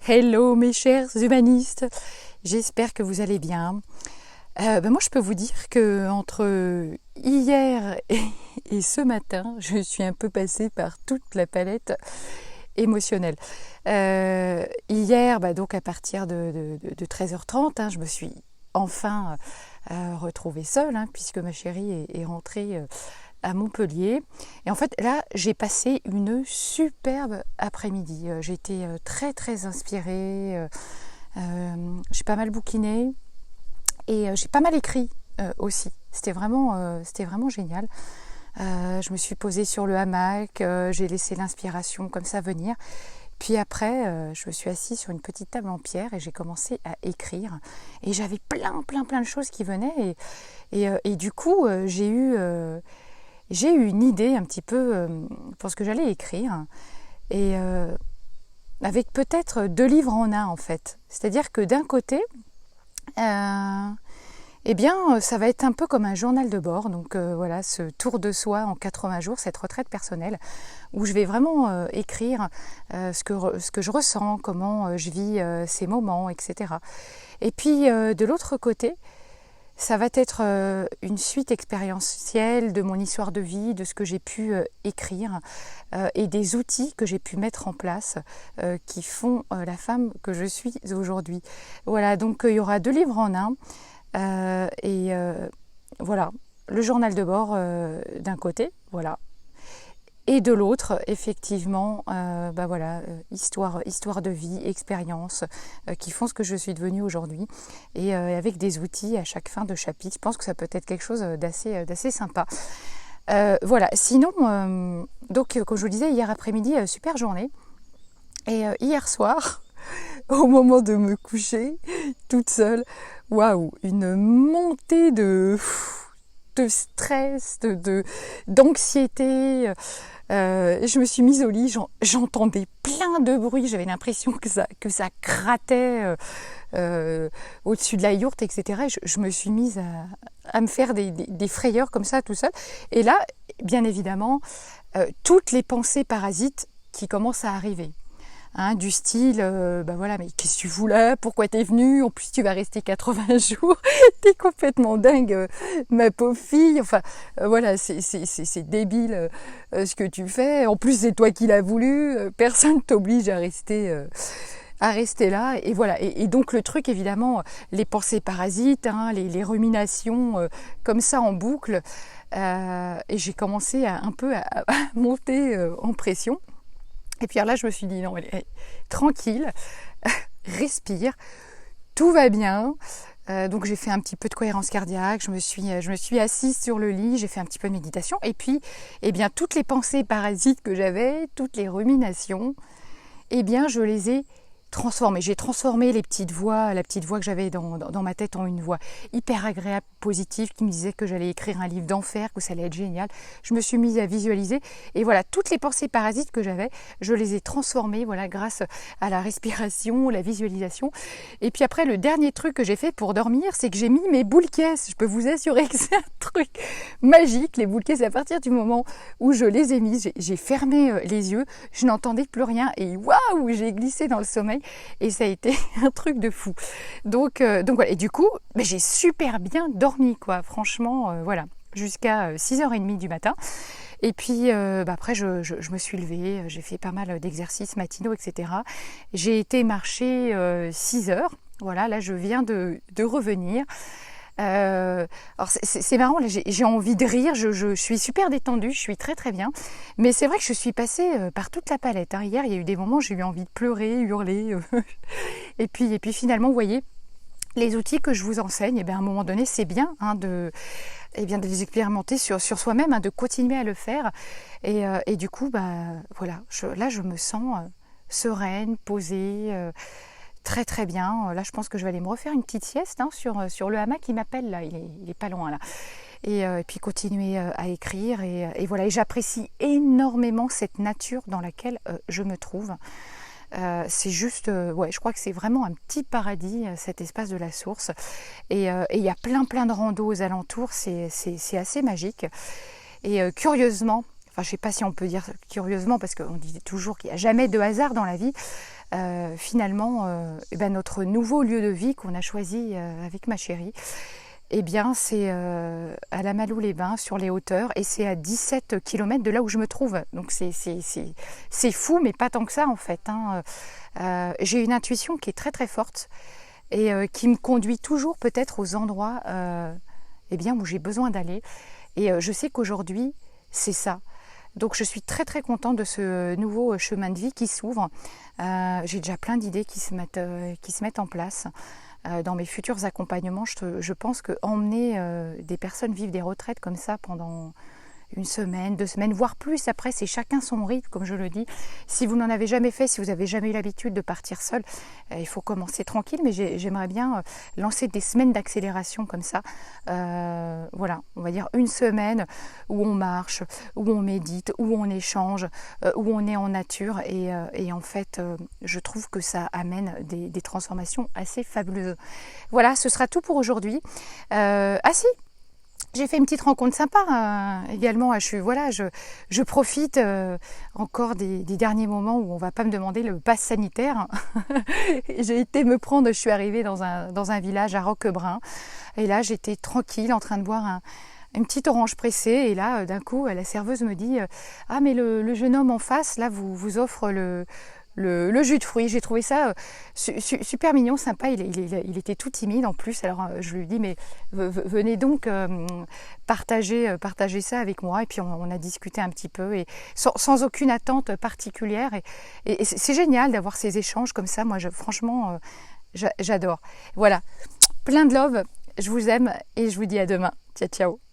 Hello mes chers humanistes, j'espère que vous allez bien. Moi je peux vous dire que entre hier et ce matin, je suis un peu passée par toute la palette émotionnelle. Hier, donc à partir de 13h30, je me suis enfin retrouvée seule, puisque ma chérie est rentrée à Montpellier. Et en fait, là, j'ai passé une superbe après-midi. J'étais très, très inspirée. J'ai pas mal bouquiné et j'ai pas mal écrit aussi. C'était vraiment génial. Je me suis posée sur le hamac, j'ai laissé l'inspiration comme ça venir. Puis après, je me suis assise sur une petite table en pierre et j'ai commencé à écrire. Et j'avais plein de choses qui venaient. Et du coup, j'ai eu une idée un petit peu pour ce que j'allais écrire. Et avec peut-être 2 livres en un, en fait. C'est-à-dire que d'un côté, ça va être un peu comme un journal de bord. Donc voilà, ce tour de soi en 80 jours, cette retraite personnelle, où je vais vraiment écrire ce que je ressens, comment je vis ces moments, etc. Et puis de l'autre côté, ça va être une suite expérientielle de mon histoire de vie, de ce que j'ai pu écrire et des outils que j'ai pu mettre en place qui font la femme que je suis aujourd'hui. Voilà, donc il y aura 2 livres en un. Voilà, le journal de bord d'un côté, voilà. Et de l'autre, effectivement, histoire de vie, expérience, qui font ce que je suis devenue aujourd'hui. Et avec des outils à chaque fin de chapitre, je pense que ça peut être quelque chose d'assez sympa. Voilà, sinon, comme je vous le disais, hier après-midi, super journée. Et hier soir, au moment de me coucher, toute seule, waouh, une montée de stress, d'anxiété. Je me suis mise au lit, j'entendais plein de bruit, j'avais l'impression que ça grattait au-dessus de la yourte, etc. Et je me suis mise à me faire des frayeurs comme ça tout seul. Et là, bien évidemment, toutes les pensées parasites qui commencent à arriver. Du style, mais qu'est-ce que tu fous là? Pourquoi t'es venue? En plus, tu vas rester 80 jours. T'es complètement dingue, ma pauvre fille. Enfin, voilà, c'est débile ce que tu fais. En plus, c'est toi qui l'as voulu. Personne t'oblige à rester là. Et voilà. Et donc, le truc, évidemment, les pensées parasites, les ruminations, comme ça en boucle. Et j'ai commencé un peu à monter en pression. Et puis là, je me suis dit, non, allez, tranquille, respire, tout va bien. Donc j'ai fait un petit peu de cohérence cardiaque, je me suis assise sur le lit, j'ai fait un petit peu de méditation. Et puis, toutes les pensées parasites que j'avais, toutes les ruminations, je les ai transformées. J'ai transformé la petite voix que j'avais dans ma tête en une voix hyper agréable, positive, qui me disait que j'allais écrire un livre d'enfer, que ça allait être génial. Je me suis mise à visualiser et voilà, toutes les pensées parasites que j'avais, je les ai transformées, voilà, grâce à la respiration, la visualisation. Et puis après, le dernier truc que j'ai fait pour dormir, c'est que j'ai mis mes boules caisses. Je peux vous assurer que c'est un truc magique, les boules caisses. À partir du moment où je les ai mises, j'ai fermé les yeux, je n'entendais plus rien et waouh, j'ai glissé dans le sommeil. Et ça a été un truc de fou. Donc voilà. Et du coup, j'ai super bien dormi, quoi. Franchement, voilà. Jusqu'à 6h30 du matin. Et puis après, je me suis levée. J'ai fait pas mal d'exercices matinaux, etc. J'ai été marcher 6 heures. Voilà, là, je viens de revenir. Alors c'est marrant, là, j'ai envie de rire, je suis super détendue, je suis très très bien, mais c'est vrai que je suis passée par toute la palette. Hier, il y a eu des moments où j'ai eu envie de pleurer, hurler, et puis finalement, vous voyez, les outils que je vous enseigne, à un moment donné, c'est bien de les expérimenter sur soi-même, de continuer à le faire, et du coup, voilà, là je me sens sereine, posée. Très très bien. Là, je pense que je vais aller me refaire une petite sieste sur le hamac qui m'appelle là. Il est pas loin là. Et puis continuer à écrire et voilà. Et j'apprécie énormément cette nature dans laquelle je me trouve. C'est juste, je crois que c'est vraiment un petit paradis, cet espace de la source. Et il y a plein de randos aux alentours. C'est assez magique. Et curieusement, enfin je ne sais pas si on peut dire curieusement, parce qu'on dit toujours qu'il n'y a jamais de hasard dans la vie, finalement, notre nouveau lieu de vie qu'on a choisi avec ma chérie, eh bien, c'est à la Malou-les-Bains, sur les hauteurs, et c'est à 17 km de là où je me trouve. Donc c'est fou, mais pas tant que ça en fait. J'ai une intuition qui est très très forte et qui me conduit toujours peut-être aux endroits où j'ai besoin d'aller. Et je sais qu'aujourd'hui, c'est ça. Donc je suis très très contente de ce nouveau chemin de vie qui s'ouvre. J'ai déjà plein d'idées qui se mettent en place. Dans mes futurs accompagnements, je pense qu'emmener des personnes vivre des retraites comme ça pendant une semaine, 2 semaines, voire plus, après c'est chacun son rythme, comme je le dis. Si vous n'en avez jamais fait, si vous n'avez jamais eu l'habitude de partir seul, il faut commencer tranquille, mais j'aimerais bien lancer des semaines d'accélération comme ça. Voilà, on va dire une semaine où on marche, où on médite, où on échange, où on est en nature, et en fait, je trouve que ça amène des transformations assez fabuleuses. Voilà, ce sera tout pour aujourd'hui. Si, j'ai fait une petite rencontre sympa également. Je profite encore des derniers moments où on ne va pas me demander le pass sanitaire. J'ai été me prendre, je suis arrivée dans un village à Roquebrun. Et là, j'étais tranquille en train de boire une petite orange pressée. Et là, d'un coup, la serveuse me dit « Ah, mais le jeune homme en face, là, vous offre le jus de fruits. » J'ai trouvé ça super mignon, sympa. Il était tout timide en plus. Alors je lui dis mais venez donc partager ça avec moi. Et puis on a discuté un petit peu et sans aucune attente particulière. Et c'est génial d'avoir ces échanges comme ça. Moi, franchement, j'adore. Voilà, plein de love. Je vous aime et je vous dis à demain. Ciao, ciao.